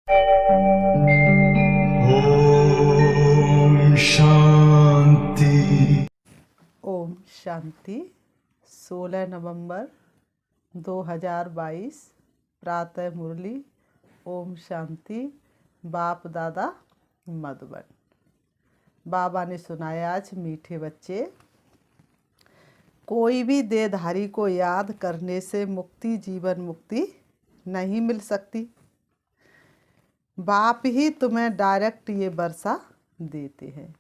ओम शांति। ओम शांति। 16 नवंबर 2022 प्रातः मुरली। ओम शांति। बाप दादा मधुबन। बाबा ने सुनाया आज मीठे बच्चे, कोई भी देहधारी को याद करने से मुक्ति, जीवन मुक्ति नहीं मिल सकती। बाप ही तुम्हें डायरेक्ट ये वर्षा देते हैं।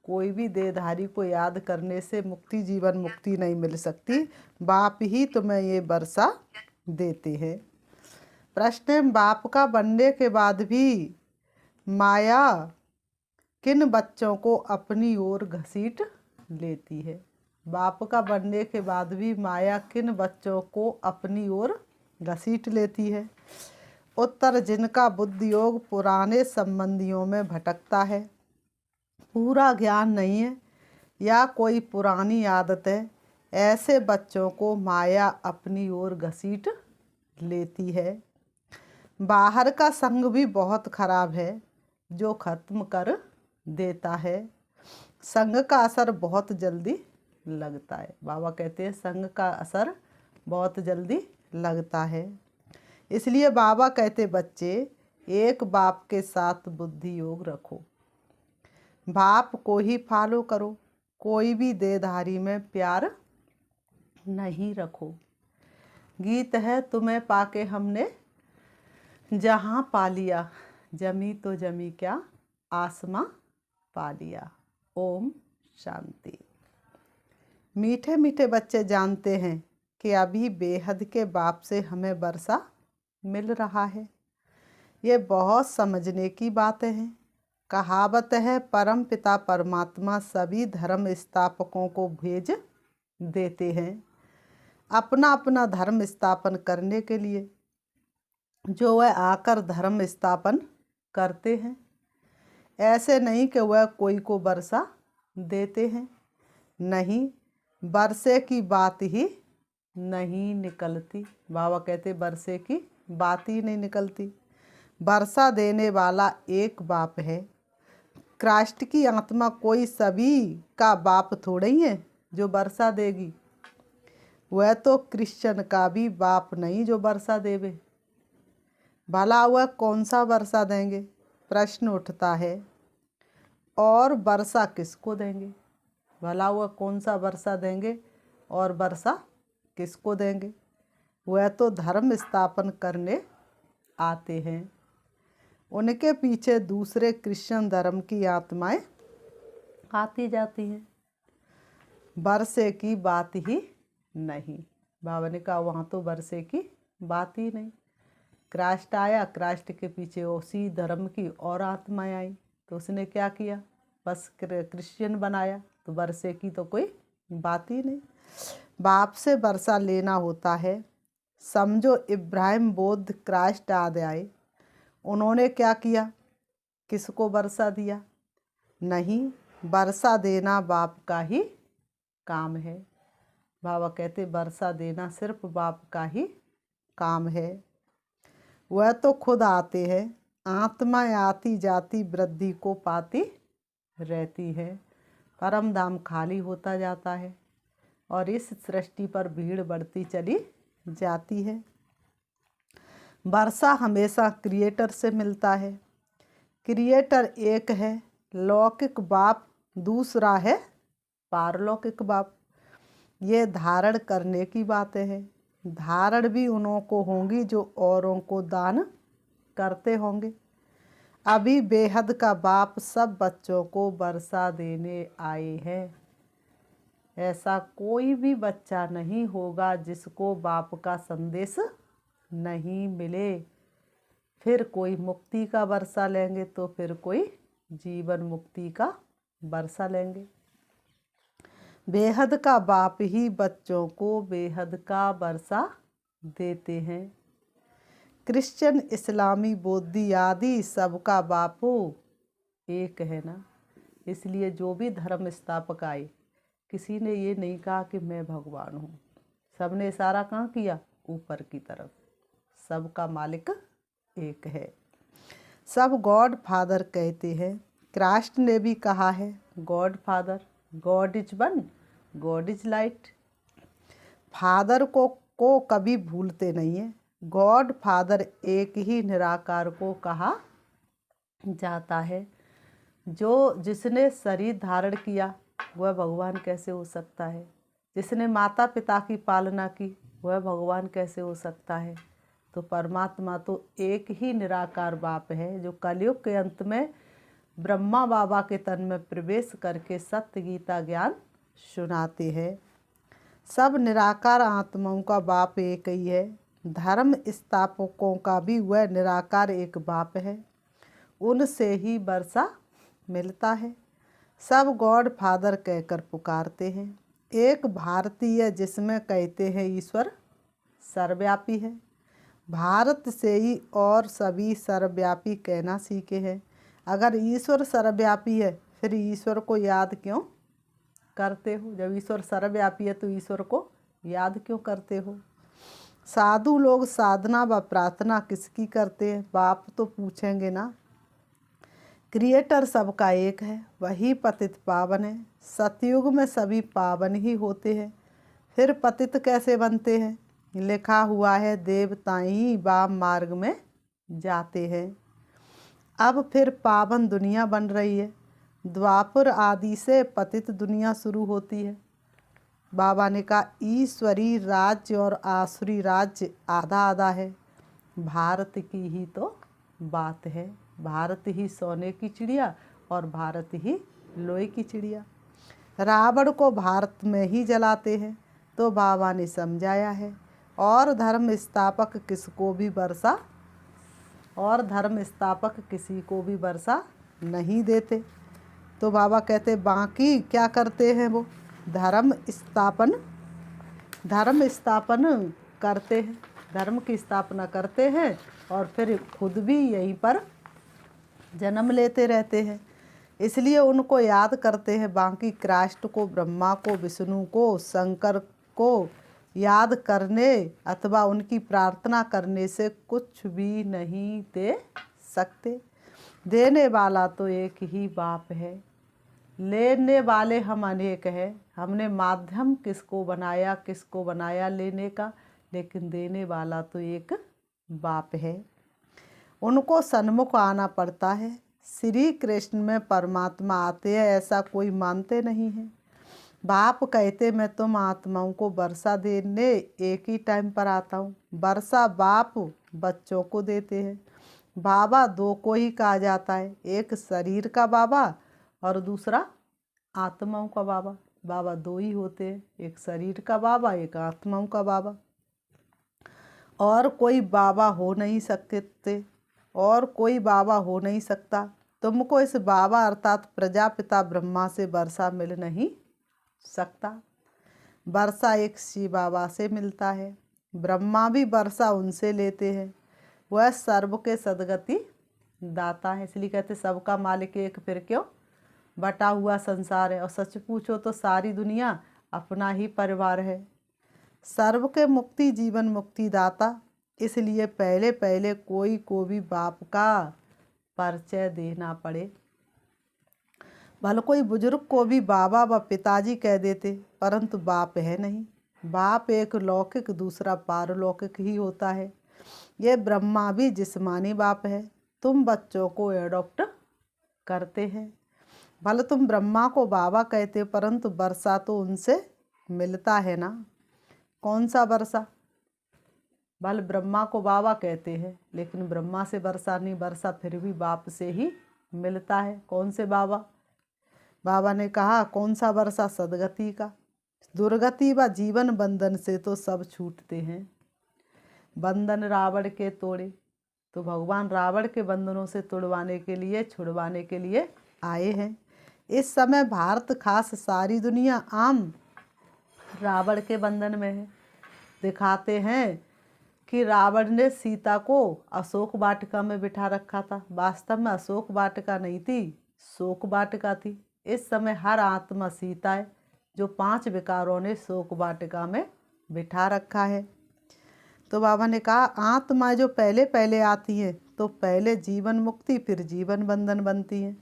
कोई भी देहधारी को याद करने से मुक्ति, जीवन मुक्ति नहीं मिल सकती। बाप ही तुम्हें ये वर्षा देते हैं। प्रश्न है, बाप का बनने के बाद भी माया किन बच्चों को अपनी ओर घसीट लेती है? बाप का बनने के बाद भी माया किन बच्चों को अपनी ओर घसीट लेती है? उत्तर, जिनका बुद्धि योग पुराने संबंधियों में भटकता है, पूरा ज्ञान नहीं है या कोई पुरानी आदत है, ऐसे बच्चों को माया अपनी ओर घसीट लेती है। बाहर का संग भी बहुत खराब है जो खत्म कर देता है। संग का असर बहुत जल्दी लगता है। बाबा कहते हैं संग का असर बहुत जल्दी लगता है। इसलिए बाबा कहते बच्चे एक बाप के साथ बुद्धि योग रखो, बाप को ही फॉलो करो, कोई भी देहधारी में प्यार नहीं रखो। गीत है, तुम्हें पाके हमने जहाँ पा लिया, जमी तो जमी क्या आसमां पा लिया। ओम शांति। मीठे मीठे बच्चे जानते हैं कि अभी बेहद के बाप से हमें वर्षा मिल रहा है। ये बहुत समझने की बातें हैं। कहावत है, परम पिता परमात्मा सभी धर्म स्थापकों को भेज देते हैं अपना अपना धर्म स्थापन करने के लिए, जो वह आकर धर्म स्थापन करते हैं। ऐसे नहीं कि वह कोई को वर्षा देते हैं। नहीं, वर्षे की बात ही नहीं निकलती। बाबा कहते वर्षे की बात ही नहीं निकलती। वर्षा देने वाला एक बाप है। क्राइस्ट की आत्मा कोई सभी का बाप थोड़े ही है जो वर्षा देगी। वह तो क्रिश्चियन का भी बाप नहीं जो वर्षा देवे। भला वह कौन सा वर्षा देंगे? प्रश्न उठता है। और वर्षा किसको देंगे? भला वह कौन सा वर्षा देंगे और वर्षा किसको देंगे? वह तो धर्म स्थापन करने आते हैं। उनके पीछे दूसरे क्रिश्चियन धर्म की आत्माएं आती जाती हैं। वर्षे की बात ही नहीं। बाबा ने कहा वहाँ तो वर्षे की बात ही नहीं। क्राइस्ट आया, क्राइस्ट के पीछे उसी धर्म की और आत्माएं आई, तो उसने क्या किया? बस क्रिश्चियन बनाया। तो वर्षे की तो कोई बात ही नहीं। बाप से वर्षा लेना होता है। समझो इब्राहिम, बुद्ध, क्राइस्ट आदि आए, उन्होंने क्या किया? किसको वर्षा दिया? नहीं, वर्षा देना बाप का ही काम है। बाबा कहते वर्षा देना सिर्फ बाप का ही काम है। वह तो खुद आते हैं। आत्मा आती जाती वृद्धि को पाती रहती है। परम धाम खाली होता जाता है और इस सृष्टि पर भीड़ बढ़ती चली जाती है। वर्षा हमेशा क्रिएटर से मिलता है। क्रिएटर एक है, लौकिक बाप दूसरा है पारलौकिक बाप। ये धारण करने की बातें हैं। धारण भी उन्हों को होंगी जो औरों को दान करते होंगे। अभी बेहद का बाप सब बच्चों को वर्षा देने आए हैं। ऐसा कोई भी बच्चा नहीं होगा जिसको बाप का संदेश नहीं मिले। फिर कोई मुक्ति का वर्षा लेंगे तो फिर कोई जीवन मुक्ति का वर्षा लेंगे। बेहद का बाप ही बच्चों को बेहद का वर्षा देते हैं। क्रिश्चियन, इस्लामी, बौद्धी आदि सबका बापो एक है ना। इसलिए जो भी धर्म स्थापक आए, किसी ने ये नहीं कहा कि मैं भगवान हूँ। सबने इशारा कहाँ किया? ऊपर की तरफ। सबका मालिक एक है। सब गॉड फादर कहते हैं। क्राइस्ट ने भी कहा है God father, God is one, God is light. Father को कभी भूलते नहीं है। गॉड फादर एक ही निराकार को कहा जाता है। जिसने शरीर धारण किया वह भगवान कैसे हो सकता है? जिसने माता पिता की पालना की वह भगवान कैसे हो सकता है? तो परमात्मा तो एक ही निराकार बाप है, जो कलयुग के अंत में ब्रह्मा बाबा के तन में प्रवेश करके सत्य गीता ज्ञान सुनाते हैं। सब निराकार आत्माओं का बाप एक ही है। धर्म स्थापकों का भी वह निराकार एक बाप है, उनसे ही वर्षा मिलता है। सब गॉड फादर कहकर पुकारते हैं। एक भारतीय जिसमें कहते हैं ईश्वर सर्वव्यापी है। भारत से ही और सभी सर्वव्यापी कहना सीखे हैं। अगर ईश्वर सर्वव्यापी है फिर ईश्वर को याद क्यों करते हो? जब ईश्वर सर्वव्यापी है तो ईश्वर को याद क्यों करते हो? साधु लोग साधना व प्रार्थना किसकी करते हैं? बाप तो पूछेंगे ना। क्रिएटर सबका एक है, वही पतित पावन है। सतयुग में सभी पावन ही होते हैं, फिर पतित कैसे बनते हैं? लिखा हुआ है देवताएं ही वाम मार्ग में जाते हैं। अब फिर पावन दुनिया बन रही है। द्वापर आदि से पतित दुनिया शुरू होती है। बाबा ने कहा ईश्वरी राज्य और आसुरी राज्य आधा आधा है। भारत की ही तो बात है। भारत ही सोने की चिड़िया और भारत ही लोहे की चिड़िया। रावण को भारत में ही जलाते हैं, तो बाबा ने समझाया है। और धर्म स्थापक किसको भी वर्षा किसी को भी वर्षा नहीं देते। तो बाबा कहते बाकी क्या करते हैं? वो धर्म स्थापन करते हैं, धर्म की स्थापना करते हैं और फिर खुद भी यहीं पर जन्म लेते रहते हैं। इसलिए उनको याद करते हैं। बाकी क्राइस्ट को, ब्रह्मा को, विष्णु को, शंकर को याद करने अथवा उनकी प्रार्थना करने से कुछ भी नहीं दे सकते। देने वाला तो एक ही बाप है, लेने वाले हम अनेक हैं। हमने माध्यम किसको बनाया लेने का, लेकिन देने वाला तो एक बाप है। उनको सन्मुख आना पड़ता है। श्री कृष्ण में परमात्मा आते हैं ऐसा कोई मानते नहीं है। बाप कहते मैं तुम आत्माओं को वर्षा देने एक ही टाइम पर आता हूँ। वर्षा बाप बच्चों को देते हैं। बाबा दो को ही कहा जाता है, एक शरीर का बाबा और दूसरा आत्माओं का बाबा। बाबा दो ही होते हैं, एक शरीर का बाबा, एक आत्माओं का बाबा। और कोई बाबा हो नहीं सकते, और कोई बाबा हो नहीं सकता। तुमको इस बाबा अर्थात प्रजापिता ब्रह्मा से वर्षा मिल नहीं सकता। वर्षा एक शिव बाबा से मिलता है। ब्रह्मा भी वर्षा उनसे लेते हैं। वह सर्व के सदगति दाता है। इसलिए कहते सबका मालिक एक, फिर क्यों बटा हुआ संसार है। और सच पूछो तो सारी दुनिया अपना ही परिवार है। सर्व के मुक्ति जीवन मुक्ति दाता। इसलिए पहले पहले कोई को भी बाप का परिचय देना पड़े। भले कोई बुजुर्ग को भी बाबा व पिताजी कह देते, परंतु बाप है नहीं। बाप एक लौकिक दूसरा पारलौकिक ही होता है। ये ब्रह्मा भी जिस्मानी बाप है। तुम बच्चों को एडॉप्ट करते हैं। भले तुम ब्रह्मा को बाबा कहते, परंतु वर्षा तो उनसे मिलता है ना। कौन सा वर्षा? भले ब्रह्मा को बाबा कहते हैं, लेकिन ब्रह्मा से वर्षा नहीं, वर्षा फिर भी बाप से ही मिलता है। कौन से बाबा? बाबा ने कहा कौन सा वर्षा? सदगति का। दुर्गति व जीवन बंधन से तो सब छूटते हैं। बंधन रावण के तोड़े, तो भगवान रावण के बंधनों से छुड़वाने के लिए आए हैं। इस समय भारत खास सारी दुनिया आम रावण के बंधन में है। दिखाते हैं कि रावण ने सीता को अशोक वाटिका में बिठा रखा था। वास्तव में अशोक वाटिका नहीं थी, शोक वाटिका थी। इस समय हर आत्मा सीता है, जो 5 विकारों ने शोक वाटिका में बिठा रखा है। तो बाबा ने कहा आत्मा जो पहले पहले आती हैं तो पहले जीवन मुक्ति फिर जीवन बंधन बनती है।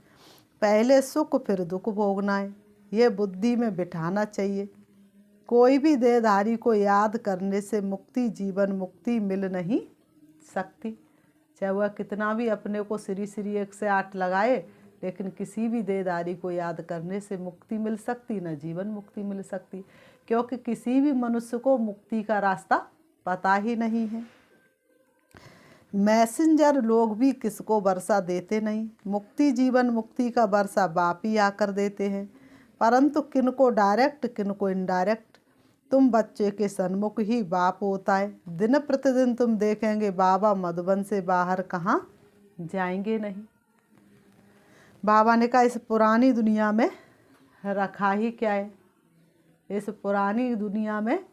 पहले सुख फिर दुख भोगना है, ये बुद्धि में बिठाना चाहिए। कोई भी देहधारी को याद करने से मुक्ति जीवन मुक्ति मिल नहीं सकती। चाहे वह कितना भी अपने को श्री श्री 1 से 8 लगाए, लेकिन किसी भी देहधारी को याद करने से मुक्ति मिल सकती न जीवन मुक्ति मिल सकती, क्योंकि किसी भी मनुष्य को मुक्ति का रास्ता पता ही नहीं है। मैसेंजर लोग भी किसको वर्षा देते नहीं, मुक्ति जीवन मुक्ति का वर्षा बाप ही आकर देते हैं, परंतु किनको डायरेक्ट किनको इनडायरेक्ट। तुम बच्चे के सन्मुख ही बाप होता है। दिन प्रतिदिन तुम देखेंगे बाबा मधुबन से बाहर कहाँ जाएंगे नहीं। बाबा ने कहा इस पुरानी दुनिया में रखा ही क्या है, इस पुरानी दुनिया में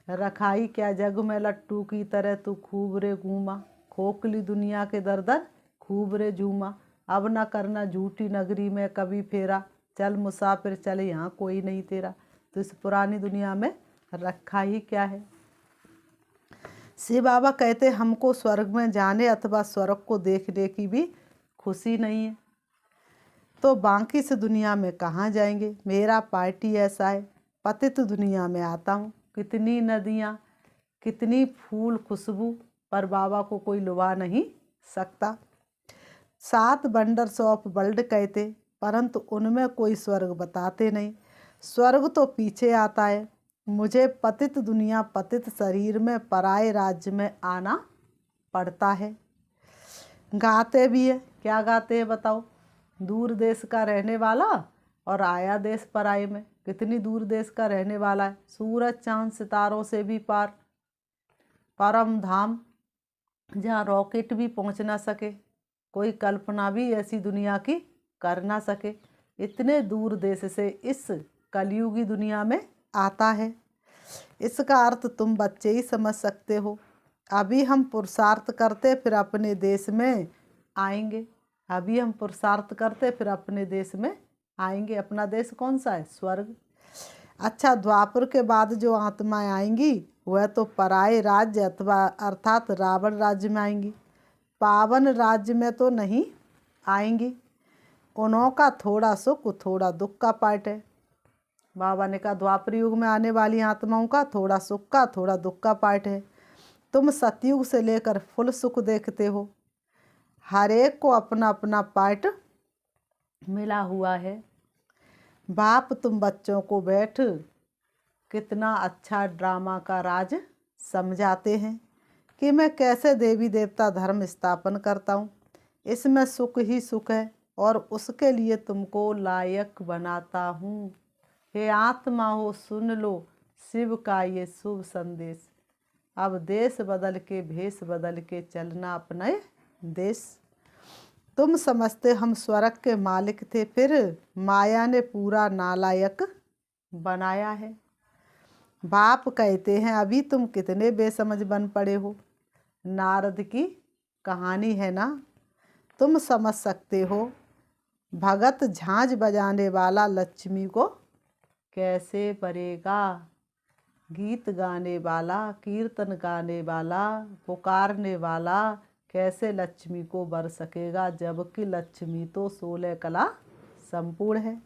रखा ही क्या, जग में लट्टू की तरह तू खूब रे घूमा, खोखली दुनिया के दर दर खूब रे झूमा। अब न करना झूठी नगरी में कभी फेरा, चल मुसाफिर चल यहाँ कोई नहीं तेरा। तो इस पुरानी दुनिया में रखा ही क्या है। शिव बाबा कहते हमको स्वर्ग में जाने अथवा स्वर्ग को देखने की भी खुशी नहीं है, तो बाकी इस दुनिया में कहाँ जाएंगे। मेरा पार्टी ऐसा है, पतित दुनिया में आता हूँ। कितनी नदियाँ कितनी फूल खुशबू, पर बाबा को कोई लुभा नहीं सकता। 7 वंडर्स ऑफ वर्ल्ड कहते, परंतु उनमें कोई स्वर्ग बताते नहीं। स्वर्ग तो पीछे आता है। मुझे पतित दुनिया पतित शरीर में पराए राज्य में आना पड़ता है। गाते भी है, क्या गाते हैं बताओ। दूर देश का रहने वाला और आया देश पराए में। कितनी दूर देश का रहने वाला है, सूरज चांद सितारों से भी पार, परम धाम जहाँ रॉकेट भी पहुँच ना सके, कोई कल्पना भी ऐसी दुनिया की कर ना सके, इतने दूर देश से इस कलयुगी दुनिया में आता है। इसका अर्थ तुम बच्चे ही समझ सकते हो। अभी हम पुरुषार्थ करते फिर अपने देश में आएंगे, अभी हम पुरुषार्थ करते फिर अपने देश में आएंगे। अपना देश कौन सा है, स्वर्ग। अच्छा, द्वापर के बाद जो आत्माएं आएंगी वह तो पराए राज्य अथवा अर्थात रावण राज्य में आएंगी, पावन राज्य में तो नहीं आएंगी। उन्हों का थोड़ा सुख थोड़ा दुख का पाठ है। बाबा ने कहा द्वापर युग में आने वाली आत्माओं का थोड़ा सुख का थोड़ा दुख का पाठ है। तुम सतयुग से लेकर फुल सुख देखते हो, हर एक को अपना अपना पार्ट मिला हुआ है। बाप तुम बच्चों को बैठ कितना अच्छा ड्रामा का राज समझाते हैं कि मैं कैसे देवी देवता धर्म स्थापन करता हूँ। इसमें सुख ही सुख है और उसके लिए तुमको लायक बनाता हूँ। हे आत्मा हो सुन लो शिव का ये शुभ संदेश। अब देश बदल के भेष बदल के चलना अपने देश। तुम समझते हम स्वर्ग के मालिक थे, फिर माया ने पूरा नालायक बनाया है। बाप कहते हैं अभी तुम कितने बेसमझ बन पड़े हो। नारद की कहानी है ना, तुम समझ सकते हो। भगत झांझ बजाने वाला लक्ष्मी को कैसे परेगा, गीत गाने वाला कीर्तन गाने वाला पुकारने वाला कैसे लक्ष्मी को बर सकेगा, जबकि लक्ष्मी तो 16 कला संपूर्ण है।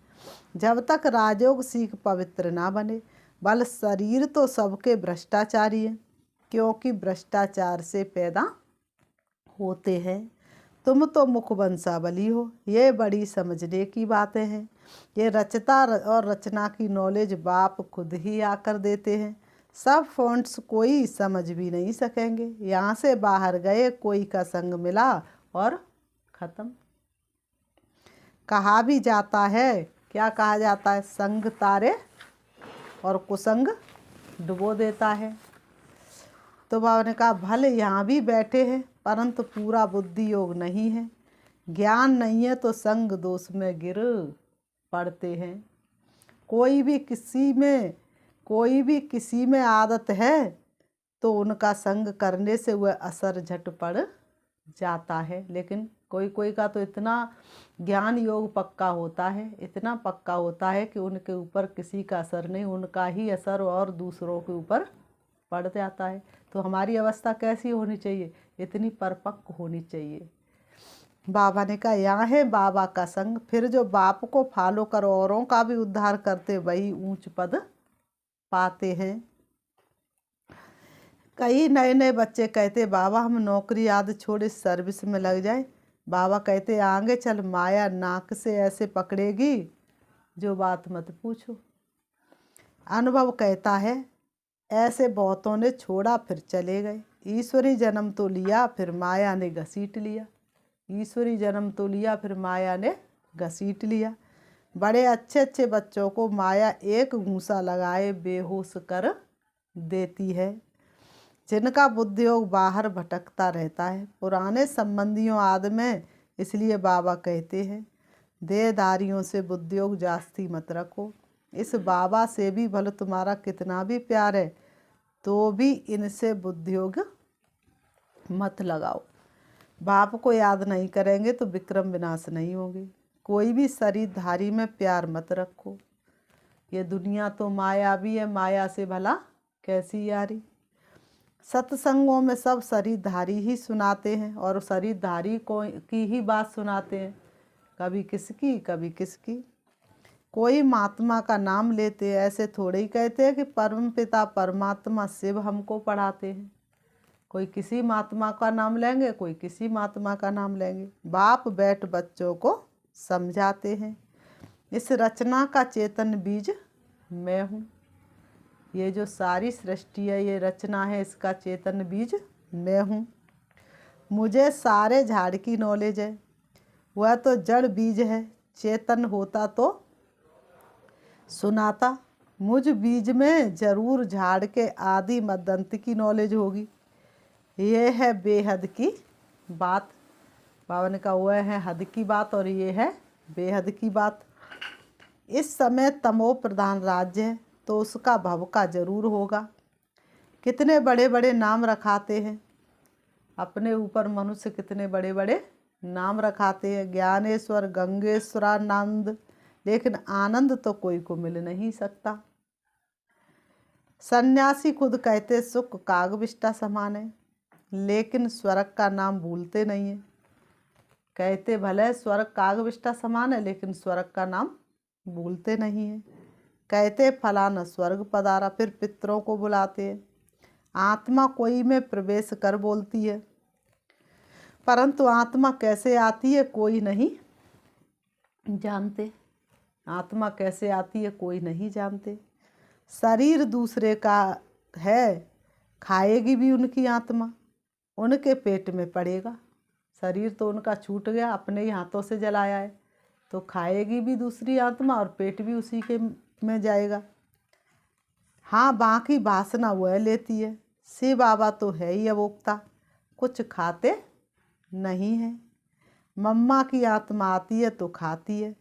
जब तक राजयोग सीख पवित्र ना बने, बल शरीर तो सबके भ्रष्टाचारी है, क्योंकि भ्रष्टाचार से पैदा होते हैं। तुम तो मुख वंशावली हो, ये बड़ी समझने की बातें हैं। ये रचता और रचना की नॉलेज बाप खुद ही आकर देते हैं। सब फॉन्ट्स कोई समझ भी नहीं सकेंगे। यहाँ से बाहर गए कोई का संग मिला और ख़त्म। कहा भी जाता है, क्या कहा जाता है, संग तारे और कुसंग डुबो देता है। तो बाबा ने कहा भले यहाँ भी बैठे हैं, परंतु पूरा बुद्धि योग नहीं है, ज्ञान नहीं है, तो संग दोष में गिर पड़ते हैं। कोई भी किसी में आदत है तो उनका संग करने से वह असर झट पड़ जाता है। लेकिन कोई का तो इतना ज्ञान योग पक्का होता है, इतना पक्का होता है कि उनके ऊपर किसी का असर नहीं, उनका ही असर और दूसरों के ऊपर पड़ जाता है। तो हमारी अवस्था कैसी होनी चाहिए, इतनी परिपक्व होनी चाहिए बाबा ने कहा यहाँ है बाबा का संग। फिर जो बाप को फॉलो कर औरों का भी उद्धार करते वही ऊंच पद पाते हैं। कई नए नए बच्चे कहते बाबा हम नौकरी आदि छोड़ इस सर्विस में लग जाए। बाबा कहते आगे चल, माया नाक से ऐसे पकड़ेगी जो बात मत पूछो। अनुभव कहता है ऐसे बहुतों ने छोड़ा फिर चले गए। ईश्वरी जन्म तो लिया फिर माया ने घसीट लिया। ईश्वरी जन्म तो लिया फिर माया ने घसीट लिया। बड़े अच्छे अच्छे बच्चों को माया एक घूंसा लगाए बेहोश कर देती है, जिनका बुद्धियोग बाहर भटकता रहता है पुराने संबंधियों आदि में। इसलिए बाबा कहते हैं देहधारियों से बुद्धियोग जास्ती मत रखो। इस बाबा से भी भले तुम्हारा कितना भी प्यार है तो भी इनसे बुद्धियोग मत लगाओ। बाप को याद नहीं करेंगे तो विक्रम विनाश नहीं होंगे। कोई भी शरीरधारी में प्यार मत रखो। ये दुनिया तो माया भी है, माया से भला कैसी यारी। सत्संगों में सब शरीरधारी ही सुनाते हैं और शरीरधारी को की ही बात सुनाते हैं, कभी किसकी कभी किसकी। कोई महात्मा का नाम लेते ऐसे थोड़े ही कहते हैं कि परम पिता परमात्मा शिव हमको पढ़ाते हैं। कोई किसी महात्मा का नाम लेंगे, कोई किसी महात्मा का नाम लेंगे। बाप बैठ बच्चों को समझाते हैं इस रचना का चेतन बीज मैं हूँ। ये जो सारी सृष्टि है ये रचना है, इसका चेतन बीज मैं हूँ। मुझे सारे झाड़ की नॉलेज है, वह तो जड़ बीज है। चेतन होता तो सुनाता, मुझ बीज में जरूर झाड़ के आदि मदंत की नॉलेज होगी। ये है बेहद की बात। बाबा ने कहा वह है हद की बात और ये है बेहद की बात। इस समय तमो प्रधान राज्य है तो उसका भवका जरूर होगा। कितने बड़े बड़े नाम रखाते हैं अपने ऊपर मनुष्य, कितने बड़े बड़े नाम रखाते हैं, ज्ञानेश्वर गंगेश्वरानंद, लेकिन आनंद तो कोई को मिल नहीं सकता। सन्यासी खुद कहते सुख कागविष्टा समान है, लेकिन स्वर्ग का नाम भूलते नहीं है। कहते भले स्वर्ग कागविष्टा समान है लेकिन स्वर्ग का नाम भूलते नहीं है। कहते फलाना स्वर्ग पधारा, फिर पितरों को बुलाते हैं। आत्मा कोई में प्रवेश कर बोलती है, परंतु आत्मा कैसे आती है कोई नहीं जानते। आत्मा कैसे आती है कोई नहीं जानते। शरीर दूसरे का है, खाएगी भी उनकी आत्मा, उनके पेट में पड़ेगा। शरीर तो उनका छूट गया, अपने ही हाथों से जलाया है, तो खाएगी भी दूसरी आत्मा और पेट भी उसी के में जाएगा। हाँ, बाकी वासना वह लेती है। शिव बाबा तो है ही अवोक्ता, कुछ खाते नहीं है। मम्मा की आत्मा आती है तो खाती है,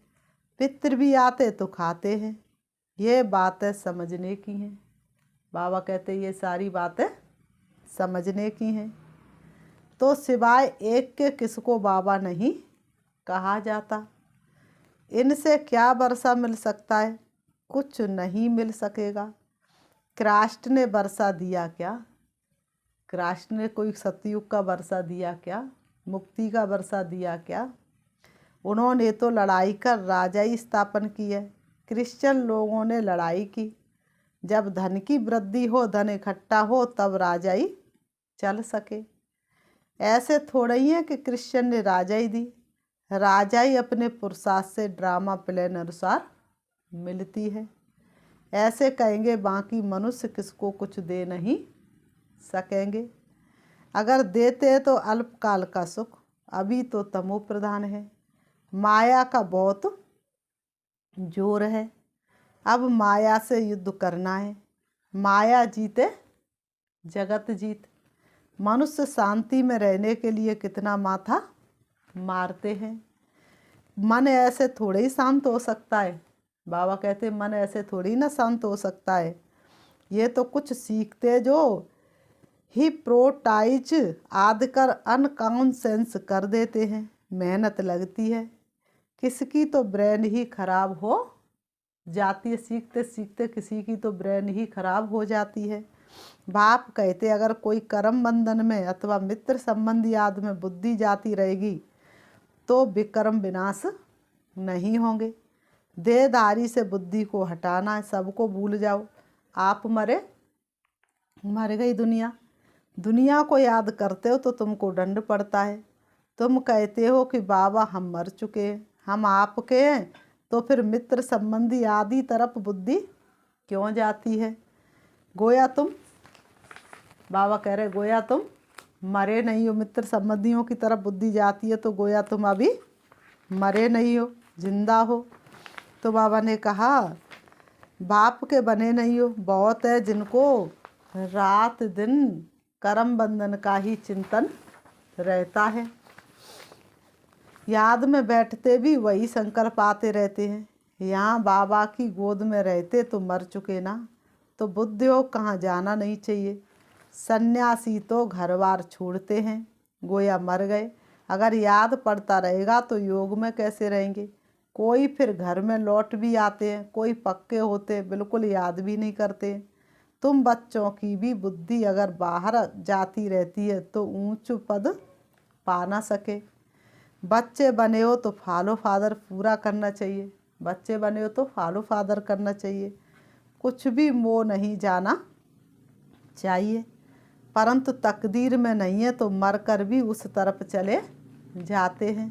पितृ भी आते तो खाते हैं। ये बातें समझने की हैं। बाबा कहते ये सारी बातें समझने की हैं। तो सिवाय एक के किसको बाबा नहीं कहा जाता। इनसे क्या वर्षा मिल सकता है? कुछ नहीं मिल सकेगा। कृष्ण ने वर्षा दिया क्या? कृष्ण ने कोई सतयुग का वर्षा दिया क्या? मुक्ति का वर्षा दिया क्या? उन्होंने तो लड़ाई कर राजाई स्थापन की है। क्रिश्चियन लोगों ने लड़ाई की। जब धन की वृद्धि हो, धन इकट्ठा हो, तब राजाई चल सके। ऐसे थोड़ा ही है कि क्रिश्चियन ने राजाई दी। राजाई अपने पुरुषार्थ से ड्रामा प्लान अनुसार मिलती है। ऐसे कहेंगे बाकी मनुष्य किसको कुछ दे नहीं सकेंगे। अगर देते हैं तो अल्पकाल का सुख, अभी तो तमो प्रधान है। माया का बहुत जोर है। अब माया से युद्ध करना है। माया जीते जगत जीत। मनुष्य शांति में रहने के लिए कितना माथा मारते हैं। मन ऐसे थोड़े ही शांत हो सकता है। बाबा कहते मन ऐसे थोड़ी ना शांत हो सकता है। ये तो कुछ सीखते जो हिप्नोटाइज आदि कर अनकॉन्शियस कर देते हैं। मेहनत लगती है। किसकी तो ब्रेन ही खराब हो जाती है। सीखते सीखते किसी की तो ब्रेन ही खराब हो जाती है। बाप कहते अगर कोई कर्म बंधन में अथवा मित्र संबंधी आदि में बुद्धि जाती रहेगी तो विक्रम विनाश नहीं होंगे। देहधारी से बुद्धि को हटाना है, सबको भूल जाओ। आप मरे, मर गई दुनिया। दुनिया को याद करते हो तो तुमको दंड पड़ता है। तुम कहते हो कि बाबा हम मर चुके हैं, हम आपके हैं, तो फिर मित्र संबंधी आदि तरफ बुद्धि क्यों जाती है? गोया तुम, बाबा कह रहे गोया तुम मरे नहीं हो। मित्र संबंधियों की तरफ बुद्धि जाती है तो गोया तुम अभी मरे नहीं हो, जिंदा हो। तो बाबा ने कहा बाप के बने नहीं हो। बहुत है जिनको रात दिन कर्म बंधन का ही चिंतन रहता है, याद में बैठते भी वही संकल्प आते रहते हैं। यहाँ बाबा की गोद में रहते तो मर चुके ना, तो बुद्धि कहाँ जाना नहीं चाहिए। सन्यासी तो घर बार छोड़ते हैं, गोया मर गए। अगर याद पड़ता रहेगा तो योग में कैसे रहेंगे? कोई फिर घर में लौट भी आते हैं, कोई पक्के होते बिल्कुल याद भी नहीं करते। तुम बच्चों की भी बुद्धि अगर बाहर जाती रहती है तो ऊंच पद पा ना सके। बच्चे बने हो तो फॉलो फादर पूरा करना चाहिए, बच्चे बने हो तो फॉलो फादर करना चाहिए। कुछ भी मोह नहीं जाना चाहिए, परंतु तकदीर में नहीं है तो मरकर भी उस तरफ चले जाते हैं।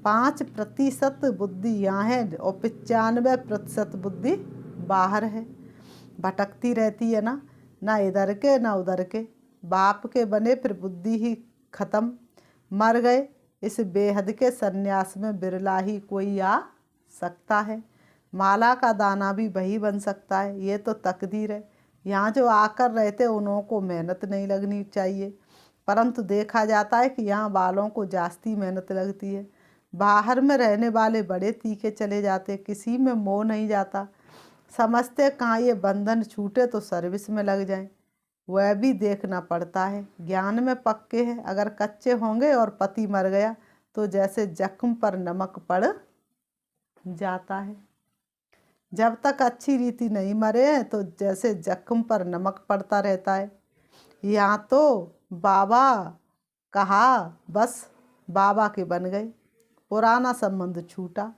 5% बुद्धि यहाँ है और 95% बुद्धि बाहर है, भटकती रहती है ना, ना इधर के ना उधर के। बाप के बने फिर बुद्धि ही खत्म, मर गए। इस बेहद के सन्यास में बिरला ही कोई आ सकता है। माला का दाना भी वही बन सकता है, ये तो तकदीर है। यहाँ जो आकर रहते उन्हों को मेहनत नहीं लगनी चाहिए, परंतु देखा जाता है कि यहाँ वालों को जास्ती मेहनत लगती है। बाहर में रहने वाले बड़े तीखे चले जाते, किसी में मोह नहीं जाता। समझते कहाँ ये बंधन छूटे तो सर्विस में लग जाएं, वह भी देखना पड़ता है। ज्ञान में पक्के हैं, अगर कच्चे होंगे और पति मर गया तो जैसे जख्म पर नमक पड़ जाता है। जब तक अच्छी रीति नहीं मरे हैं तो जैसे जख्म पर नमक पड़ता रहता है। यहाँ तो बाबा कहा बस बाबा के बन गए, पुराना संबंध छूटा।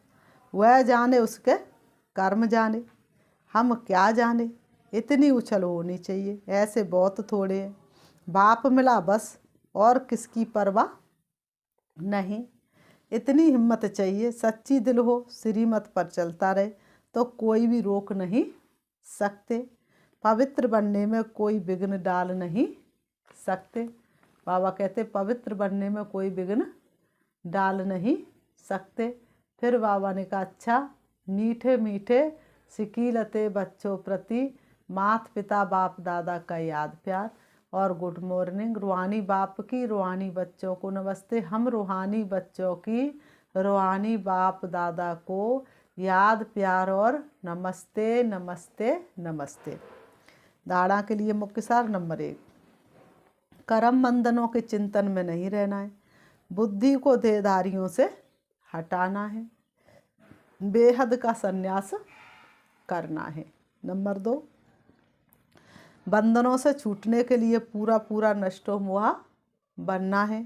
वह जाने उसके कर्म जाने, हम क्या जाने। इतनी उछल होनी चाहिए, ऐसे बहुत थोड़े हैं। बाप मिला बस, और किसकी परवाह नहीं। इतनी हिम्मत चाहिए, सच्ची दिल हो, श्रीमत पर चलता रहे तो कोई भी रोक नहीं सकते। पवित्र बनने में कोई विघ्न डाल नहीं सकते। बाबा कहते पवित्र बनने में कोई विघ्न डाल नहीं सकते। फिर बाबा ने कहा अच्छा, मीठे मीठे सिकीलते बच्चों प्रति माता पिता बाप दादा का याद प्यार और गुड मॉर्निंग। रूहानी बाप की रूहानी बच्चों को नमस्ते। हम रूहानी बच्चों की रूहानी बाप दादा को याद प्यार और नमस्ते नमस्ते नमस्ते। दाढ़ा के लिए मुख्य सार नंबर 1, कर्म बंधनों के चिंतन में नहीं रहना है, बुद्धि को देहधारियों से हटाना है, बेहद का संन्यास करना है। नंबर 2, बंधनों से छूटने के लिए पूरा पूरा नष्टो मोहा बनना है,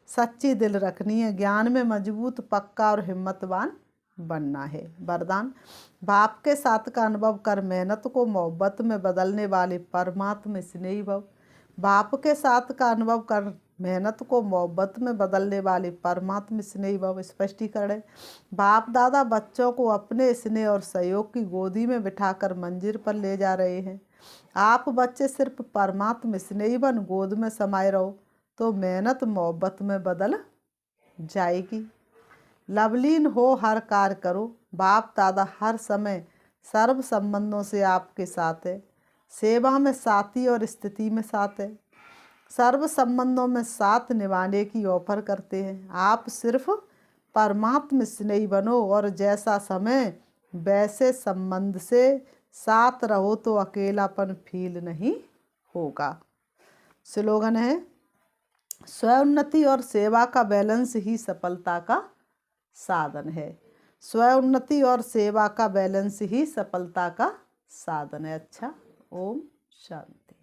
सच्ची दिल रखनी है, ज्ञान में मजबूत पक्का और हिम्मतवान बनना है। वरदान, बाप के साथ का अनुभव कर मेहनत को मोहब्बत में बदलने वाले परमात्मा स्नेही भव। बाप के साथ का अनुभव कर मेहनत को मोहब्बत में बदलने वाले परमात्मा स्नेही भव। स्पष्टीकरण है, बाप दादा बच्चों को अपने स्नेह और सहयोग की गोदी में बिठाकर मंजिल पर ले जा रहे हैं। आप बच्चे सिर्फ परमात्मा स्नेही बन गोद में समाये रहो तो मेहनत मोहब्बत में बदल जाएगी। लवलीन हो हर कार्य करो, बाप दादा हर समय सर्व संबंधों से आपके साथ है, सेवा में साथी और स्थिति में साथ है, सर्व संबंधों में साथ निभाने की ऑफर करते हैं। आप सिर्फ परमात्मा स्नेही बनो और जैसा समय वैसे संबंध से साथ रहो तो अकेलापन फील नहीं होगा। स्लोगन है, स्वउन्नति और सेवा का बैलेंस ही सफलता का साधन है। स्वउन्नति और सेवा का बैलेंस ही सफलता का साधन है। अच्छा, ओम शांति।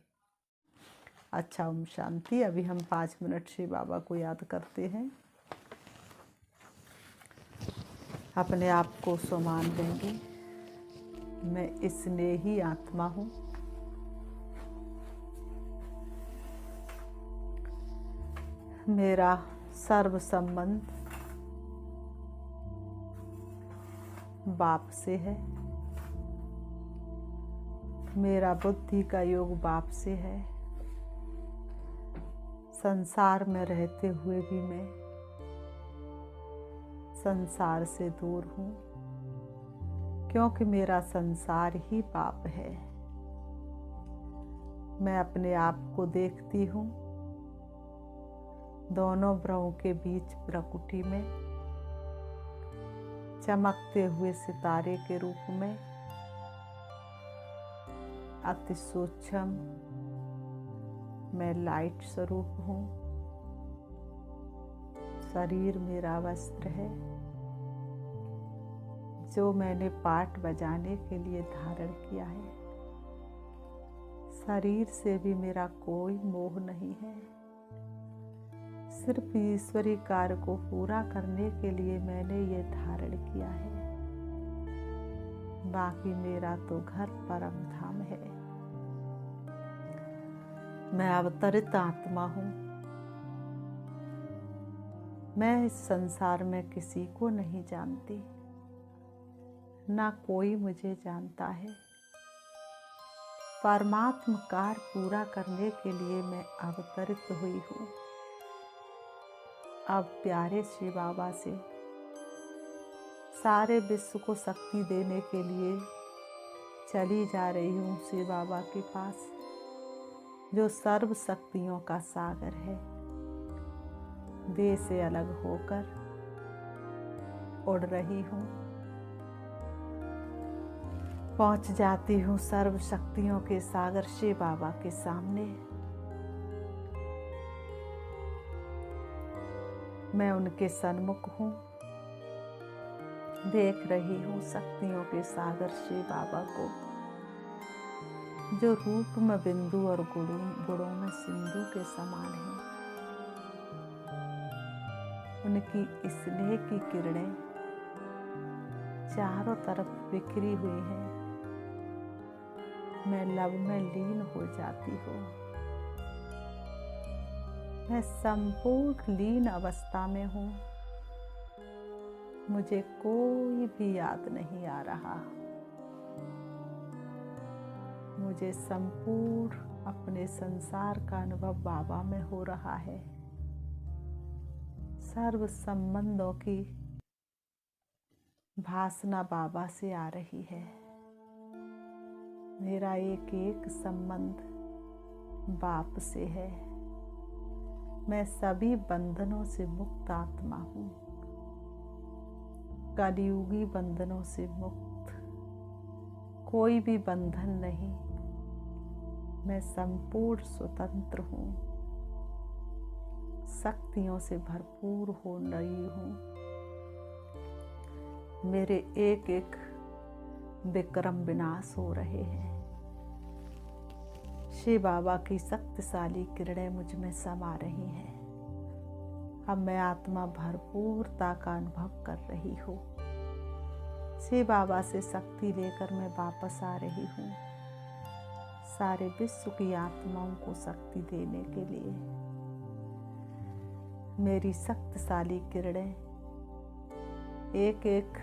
अच्छा, ओम शांति। अभी हम 5 मिनट से बाबा को याद करते हैं। अपने आप को सम्मान देंगे। मैं स्नेही आत्मा हूँ। मेरा सर्व संबंध बाप से है। मेरा बुद्धि का योग बाप से है। संसार में रहते हुए भी मैं संसार से दूर हूँ, क्योंकि मेरा संसार ही बाप है। मैं अपने आप को देखती हूँ दोनों भ्रुओं के बीच प्रकृति में चमकते हुए सितारे के रूप में, अति सूक्ष्म मैं लाइट स्वरूप हूँ। शरीर मेरा वस्त्र है जो मैंने पाठ बजाने के लिए धारण किया है। शरीर से भी मेरा कोई मोह नहीं है। सिर्फ ईश्वरी कार्य को पूरा करने के लिए मैंने ये धारण किया है। बाकी मेरा तो घर परम धाम है। मैं अवतरित आत्मा हूँ। मैं इस संसार में किसी को नहीं जानती, ना कोई मुझे जानता है। परमात्म कार्य पूरा करने के लिए मैं अवतरित हुई हूँ। अब प्यारे श्री बाबा से सारे विश्व को शक्ति देने के लिए चली जा रही हूँ श्री बाबा के पास, जो सर्व शक्तियों का सागर है। देह से अलग होकर उड़ रही हूँ। पहुँच जाती हूँ सर्व शक्तियों के सागर श्री बाबा के सामने। मैं उनके सन्मुख हूँ। देख रही हूँ शक्तियों के सागर श्री बाबा को, जो रूप में बिंदु और गुणों में सिंधु के समान है। उनकी स्नेह की किरणें चारों तरफ बिखरी हुई हैं। मैं लव में लीन हो जाती हूँ। मैं संपूर्ण लीन अवस्था में हूँ। मुझे कोई भी याद नहीं आ रहा। मुझे संपूर्ण अपने संसार का अनुभव बाबा में हो रहा है। सर्व संबंधों की भासना बाबा से आ रही है। मेरा एक एक संबंध बाप से है। मैं सभी बंधनों से मुक्त आत्मा हूँ। कलियुगी बंधनों से मुक्त, कोई भी बंधन नहीं। मैं संपूर्ण स्वतंत्र हूँ। शक्तियों से भरपूर हो रही हूँ। मेरे एक एक विक्रम विनाश हो रहे हैं। श्री बाबा की शक्तिशाली किरणें मुझ में समा रही हैं। अब मैं आत्मा भरपूरता का अनुभव कर रही हूँ। श्री बाबा से शक्ति लेकर मैं वापस आ रही हूँ, सारे विश्व की आत्माओं को शक्ति देने के लिए। मेरी शक्तिशाली किरणें एक एक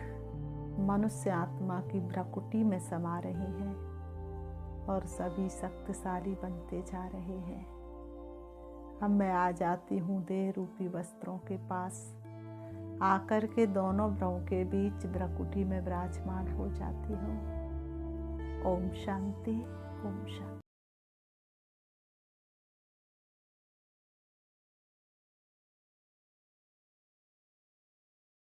मनुष्य आत्मा की प्रकृति में समा रही हैं और सभी शक्तिशाली बनते जा रहे हैं। अब मैं आ जाती हूँ देह रूपी वस्त्रों के पास, आकर के दोनों भ्रुओं के बीच प्रकृति में विराजमान हो जाती हूँ। ओम शांति, ओम शांति।